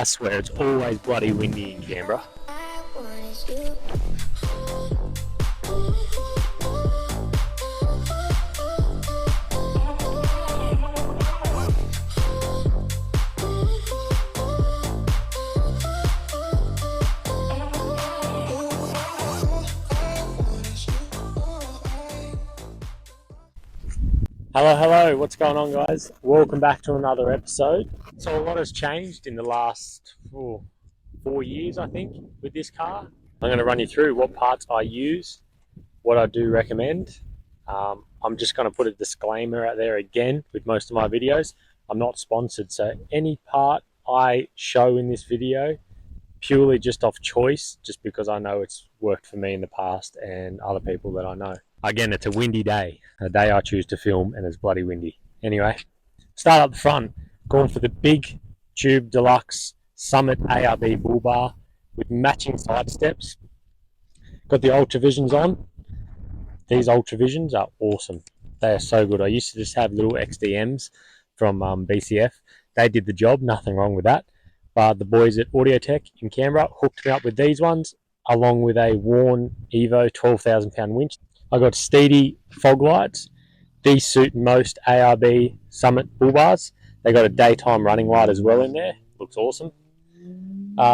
swear it's always bloody windy in Canberra. Hello, what's going on, guys? Welcome back to another episode. So a lot has changed in the last 4 years, I think, with this car. I'm going to run you through what parts I use, what I do recommend. I'm just going to put a disclaimer out there again with most of my videos. I'm not sponsored, so any part I show in this video, purely just off choice, just because I know it's worked for me in the past and other people that I know. Again, it's a windy day, a day I choose to film, and it's bloody windy. Anyway, start up the front, going for the big Tube Deluxe Summit ARB bull bar with matching side steps. Got the Ultra Visions on. These Ultra Visions are awesome. They are so good. I used to just have little XDMs from BCF. They did the job, nothing wrong with that. But the boys at Audiotech in Canberra hooked me up with these ones, along with a Warn Evo 12,000 pound winch. I got Steedy fog lights. These suit most ARB Summit bull bars. They got a daytime running light as well in there. Looks awesome.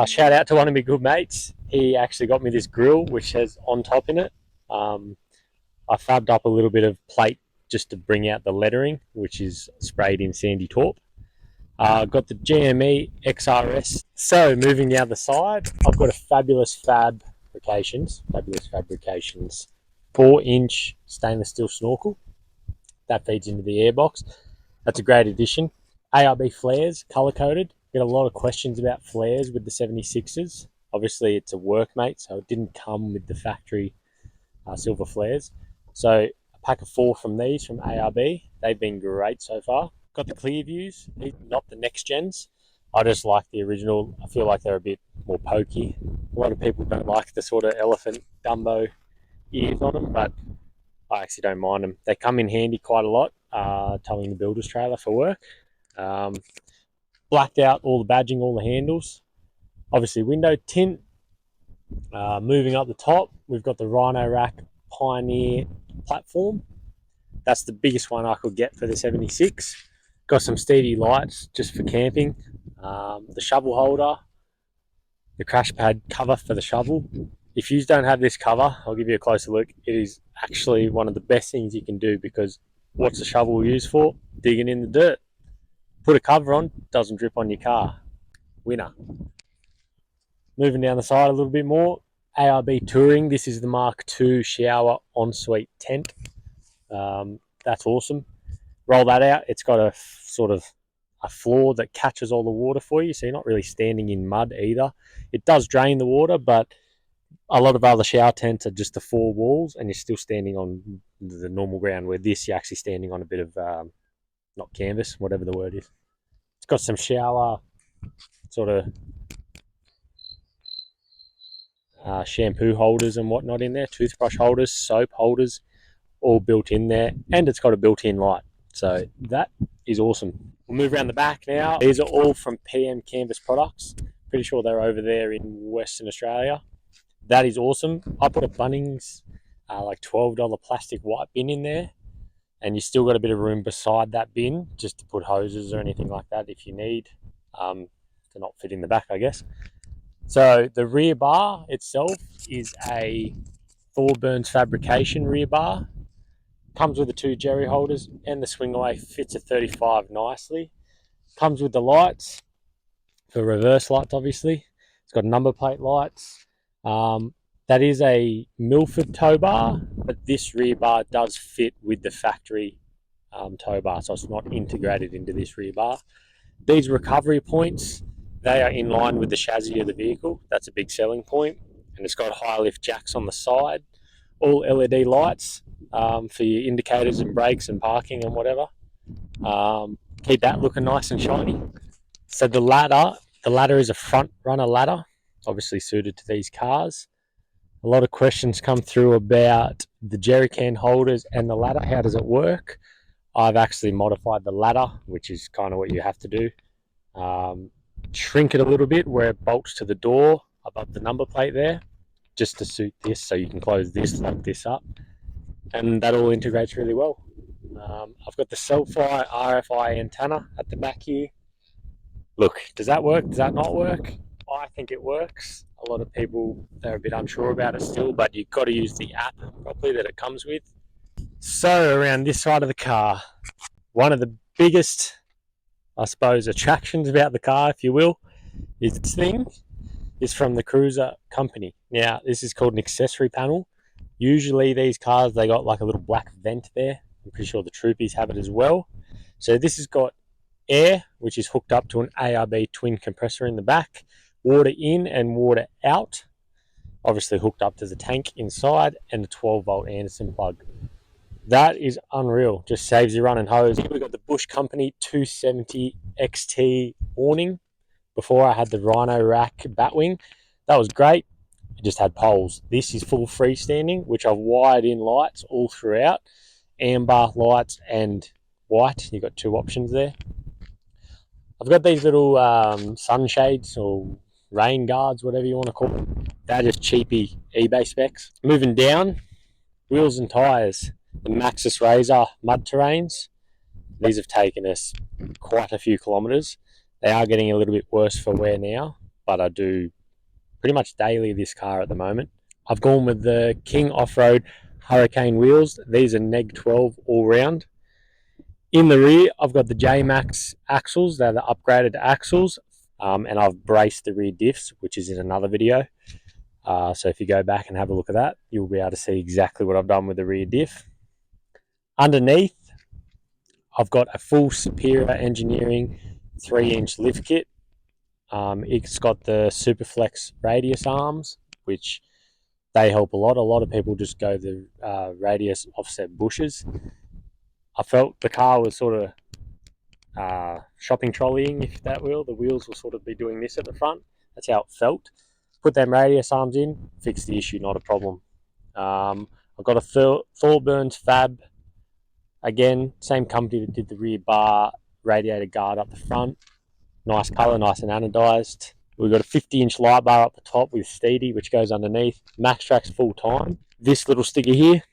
Shout out to one of my good mates. He actually got me this grill, which has on top in it. I fabbed up a little bit of plate just to bring out the lettering, which is sprayed in sandy taupe. Got the GME XRS. So moving down the side, I've got a Fabulous Fabrications 4-inch stainless steel snorkel. That feeds into the airbox. That's a great addition. ARB flares, color-coded. Get a lot of questions about flares with the 76s. Obviously, it's a workmate, so it didn't come with the factory silver flares. So a pack of 4 from these, from ARB. They've been great so far. Got the clear views, not the next gens. I just like the original. I feel like they're a bit more pokey. A lot of people don't like the sort of elephant Dumbo ears on them, but I actually don't mind them. They come in handy quite a lot, towing the builder's trailer for work. Blacked out all the badging, all the handles. Obviously window tint. Moving up the top, we've got the Rhino Rack Pioneer platform. That's the biggest one I could get for the 76. Got some steady lights just for camping. The shovel holder, the crash pad cover for the shovel. If you don't have this cover, I'll give you a closer look. It is actually one of the best things you can do, because what's the shovel used for? Digging in the dirt. Put a cover on, doesn't drip on your car. Winner. Moving down the side a little bit more, ARB Touring. This is the Mark II shower ensuite tent. That's awesome. Roll that out. It's got a sort of a floor that catches all the water for you, so you're not really standing in mud either. It does drain the water, but a lot of other shower tents are just the 4 walls, and you're still standing on the normal ground, where this, you're actually standing on a bit of, not canvas, whatever the word is. It's got some shower sort of shampoo holders and whatnot in there, toothbrush holders, soap holders, all built in there, and it's got a built-in light. So that is awesome. We'll move around the back now. These are all from PM Canvas products. Pretty sure they're over there in Western Australia. That is awesome. I put a Bunnings like $12 plastic white bin in there, and you still got a bit of room beside that bin just to put hoses or anything like that if you need to not fit in the back, I guess. So the rear bar itself is a Thorburns Fabrication rear bar. Comes with the 2 jerry holders, and the swing away fits a 35 nicely. Comes with the lights, for reverse lights obviously. It's got number plate lights. That is a Milford tow bar, but this rear bar does fit with the factory tow bar, so it's not integrated into this rear bar. These recovery points, they are in line with the chassis of the vehicle. That's a big selling point. And it's got high lift jacks on the side, all LED lights for your indicators and brakes and parking and whatever. Keep that looking nice and shiny. So the ladder is a front runner ladder, obviously suited to these cars. A lot of questions come through about the jerry can holders and the ladder. How does it work? I've actually modified the ladder, which is kind of what you have to do. shrink it a little bit where it bolts to the door above the number plate there, just to suit this, so you can close this, lock this up, and that all integrates really well. I've got the Selfie RFI antenna at the back here. Look, does that work? Does that not work? I think it works. A lot of people, they're a bit unsure about it still, but you've got to use the app properly that it comes with. So around this side of the car, one of the biggest, I suppose, attractions about the car, if you will, is this thing is from the Cruiser company. Now, this is called an accessory panel. Usually these cars, they got like a little black vent there. I'm pretty sure the Troopies have it as well. So this has got air, which is hooked up to an ARB twin compressor in the back, water in and water out, obviously hooked up to the tank inside, and a 12-volt Anderson plug. That is unreal. Just saves you running hose. We've got the Bush Company 270 XT awning. Before I had the Rhino Rack Batwing. That was great. It just had poles. This is full freestanding, which I've wired in lights all throughout. Amber lights and white. You've got two options there. I've got these little sunshades or rain guards, whatever you want to call them. They're just cheapy eBay specs. Moving down, wheels and tyres. The Maxxis Razor mud terrains. These have taken us quite a few kilometres. They are getting a little bit worse for wear now, but I do pretty much daily this car at the moment. I've gone with the King Off-Road Hurricane wheels. These are Neg 12 all round. In the rear, I've got the J-Max axles. They're the upgraded axles, and I've braced the rear diffs, which is in another video. So if you go back and have a look at that, you'll be able to see exactly what I've done with the rear diff. Underneath, I've got a full Superior Engineering 3-inch lift kit. It's got the Superflex radius arms, which they help a lot. A lot of people just go the radius offset bushes. I felt the car was sort of shopping trolleying, if that will. The wheels will sort of be doing this at the front. That's how it felt. Put them radius arms in, fix the issue, not a problem. I've got a Thorburns Fab. Again, same company that did the rear bar radiator guard up the front. Nice colour, nice and anodised. We've got a 50-inch light bar up the top with Steedy, which goes underneath. Maxtrax full time. This little sticker here,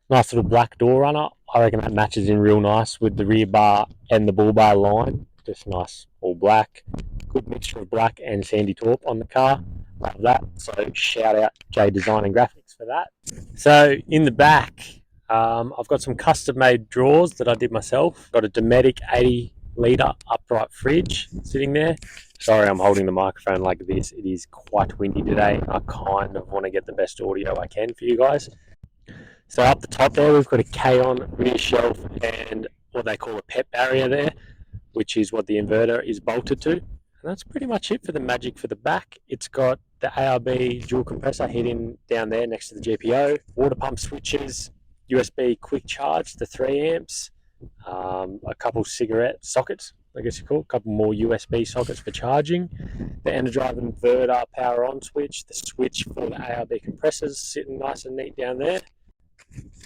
nice little black door runner. I reckon that matches in real nice with the rear bar and the bull bar line. Just nice, all black. Good mixture of black and sandy taupe on the car. Love that. So shout out J Design and Graphics for that. So in the back, I've got some custom-made drawers that I did myself. Got a Dometic 80-litre upright fridge sitting there. Sorry, I'm holding the microphone like this. It is quite windy today. I kind of want to get the best audio I can for you guys. So up the top there, we've got a K-on rear shelf and what they call a pet barrier there, which is what the inverter is bolted to. And that's pretty much it for the magic for the back. It's got the ARB dual compressor heading down there next to the GPO, water pump switches, USB quick charge to 3 amps, a couple cigarette sockets, I guess you call it, a couple more USB sockets for charging, the Enerdrive inverter power on switch, the switch for the ARB compressors sitting nice and neat down there.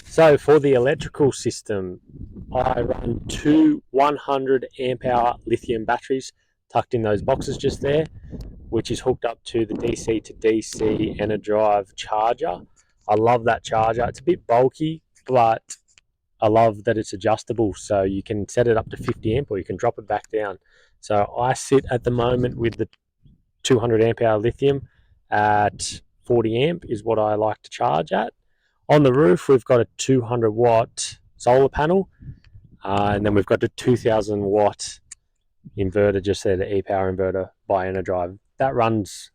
So for the electrical system, I run two 100 amp hour lithium batteries tucked in those boxes just there, which is hooked up to the DC to DC Enerdrive charger. I love that charger. It's a bit bulky, but I love that it's adjustable, so you can set it up to 50 amp or you can drop it back down. So I sit at the moment with the 200 amp hour lithium at 40 amp is what I like to charge at. On the roof, we've got a 200 watt solar panel, and then we've got the 2000 watt inverter just there, the e-power inverter by Enerdrive. That runs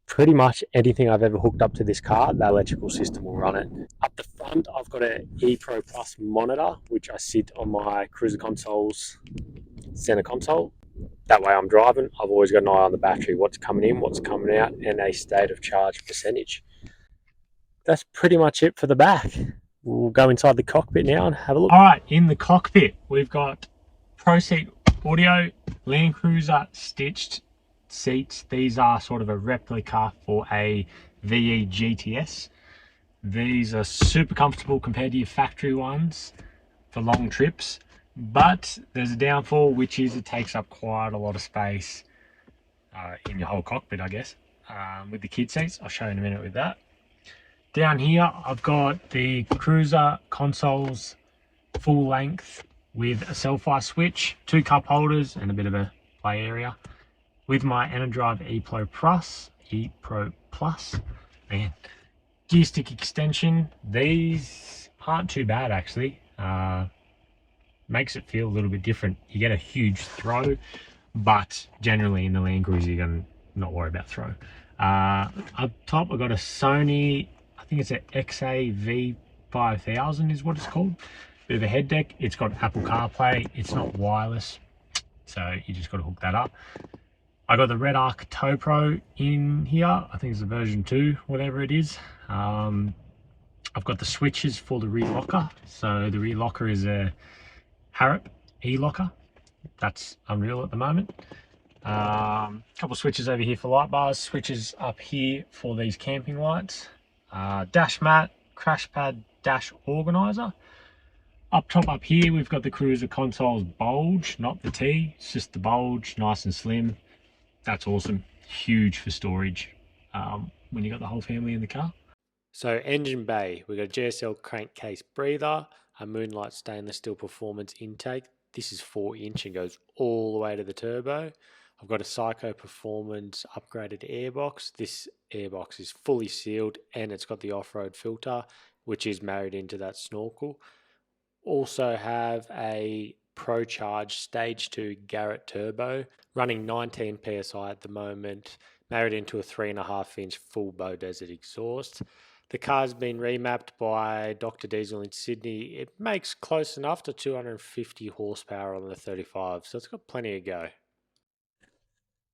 pretty much anything I've ever hooked up to this car. The electrical system will run it. Up the front, I've got an ePro Plus monitor, which I sit on my cruiser console's center console. That way I'm driving, I've always got an eye on the battery, what's coming in, what's coming out, and a state of charge percentage. That's pretty much it for the back. We'll go inside the cockpit now and have a look. All right, in the cockpit, we've got Pro Seat audio, Land Cruiser stitched seats. These are sort of a replica for a VE GTS. These are super comfortable compared to your factory ones for long trips, but there's a downfall, which is it takes up quite a lot of space in your whole cockpit, I guess, with the kid seats. I'll show you in a minute with that. Down here, I've got the cruiser consoles full length with a Selfie switch, 2 cup holders, and a bit of a play area. With my Enerdrive ePro Plus, man, gear stick extension. These aren't too bad actually. Makes it feel a little bit different. You get a huge throw, but generally in the Land Cruiser you're gonna not worry about throw. Up top I've got a Sony, I think it's an XAV5000 is what it's called. Bit of a head deck. It's got Apple CarPlay. It's not wireless, so you just got to hook that up. I got the Red Arc Tow Pro in here. I think it's the version 2, whatever it is. I've got the switches for the rear locker. So the rear locker is a Harrop e-locker. That's unreal at the moment. Couple switches over here for light bars. Switches up here for these camping lights. Dash mat, crash pad, dash organizer. Up top up here, we've got the cruiser consoles bulge, not the T. It's just the bulge, nice and slim. That's awesome. Huge for storage when you got the whole family in the car. So engine bay, we've got a GSL crankcase breather, a Moonlight stainless steel performance intake. This is 4-inch and goes all the way to the turbo. I've got a Psycho Performance upgraded airbox. This airbox is fully sealed and it's got the off-road filter, which is married into that snorkel. Also have a ProCharge Stage 2 Garrett Turbo, running 19 PSI at the moment, married into a 3.5-inch full Bow Desert exhaust. The car's been remapped by Dr. Diesel in Sydney. It makes close enough to 250 horsepower on the 35, so it's got plenty to go.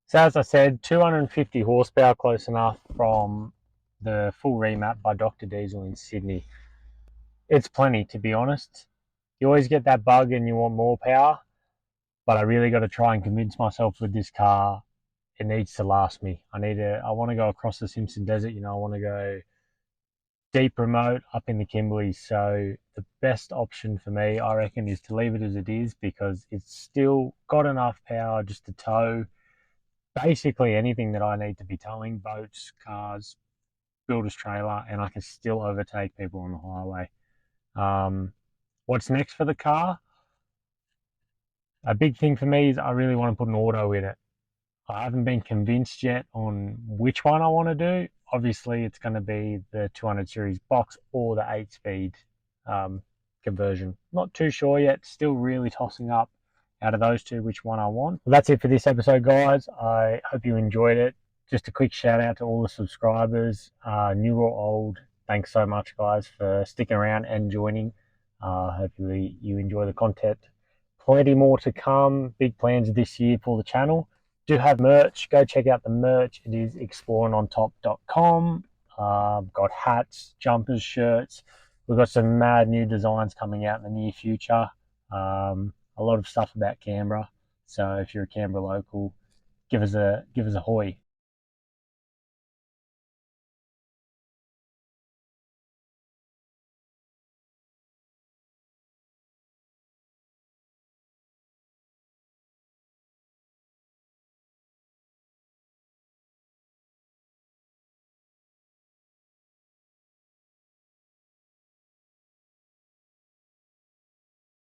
So as I said, 250 horsepower close enough from the full remap by Dr. Diesel in Sydney. It's plenty, to be honest. You always get that bug and you want more power, but I really got to try and convince myself with this car it needs to last me. I want to go across the Simpson Desert, I want to go deep remote up in the Kimberleys. So the best option for me, I reckon, is to leave it as it is, because it's still got enough power just to tow basically anything that I need to be towing, boats, cars, builder's trailer, and I can still overtake people on the highway. What's next for the car? A big thing for me is I really want to put an auto in it. I haven't been convinced yet on which one I want to do. Obviously, it's going to be the 200 series box or the 8-speed conversion. Not too sure yet. Still really tossing up out of those two which one I want. Well, that's it for this episode, guys. I hope you enjoyed it. Just a quick shout out to all the subscribers, new or old. Thanks so much, guys, for sticking around and joining. Hopefully you enjoy the content. Plenty more to come. Big plans this year for the channel. Do have merch. Go check out the merch. It is exploringontop.com. Got hats, jumpers, shirts. We've got some mad new designs coming out in the near future. A lot of stuff about Canberra. So if you're a Canberra local, give us a hoy.